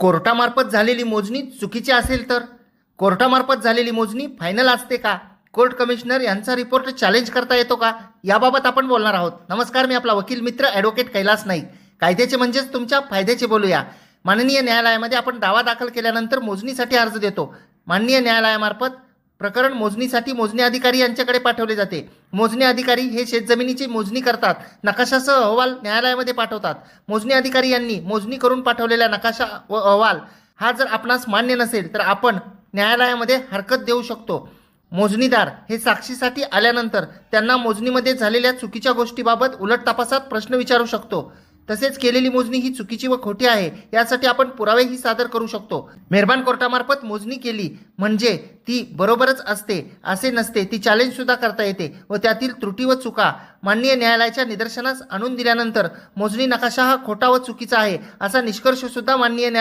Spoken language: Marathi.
कोर्टामार्फत झालेली मोजणी चुकीची असेल तर कोर्टामार्फत झालेली मोजणी फायनल असते का? कोर्ट कमिशनर यांचा रिपोर्ट चॅलेंज करता येतो का? याबाबत आपण बोलणार आहोत. नमस्कार, मी आपला वकील मित्र ॲडव्होकेट कैलास नाईक. कायद्याचे म्हणजेच तुमच्या फायद्याचे बोलूया. माननीय न्यायालयामध्ये आपण दावा दाखल केल्यानंतर मोजणीसाठी अर्ज देतो. माननीय न्यायालयामार्फत प्रकरण मोजणीसाठी मोजणी अधिकारी यांच्याकडे पाठवले जाते. मोजणी अधिकारी हे शेतजमिनीची मोजणी करतात. नकाशासह अहवाल न्यायालयामध्ये पाठवतात. मोजणी अधिकारी यांनी मोजणी करून पाठवलेला नकाशा व अहवाल हा जर आपणास मान्य नसेल तर आपण न्यायालयामध्ये हरकत देऊ शकतो. मोजणीदार हे साक्षीसाठी आल्यानंतर त्यांना मोजणीमध्ये झालेल्या चुकीच्या गोष्टीबाबत उलट तपासात प्रश्न विचारू शकतो. तसेच केलेली मोजणी ही चुकीची व खोटी आहे यासाठी आपण पुरावेही सादर करू शकतो. मेहरबान कोर्टामार्फत मोजणी केली म्हणजे ती बरोबरच असते असे नसते. ती चॅलेंज सुद्धा करता येते व त्यातील त्रुटी व चुका माननीय न्यायालयाच्या निदर्शनास आणून दिल्यानंतर मोजणी नकाशा हा खोटा व चुकीचा आहे असा निष्कर्ष सुद्धा माननीय न्यायालय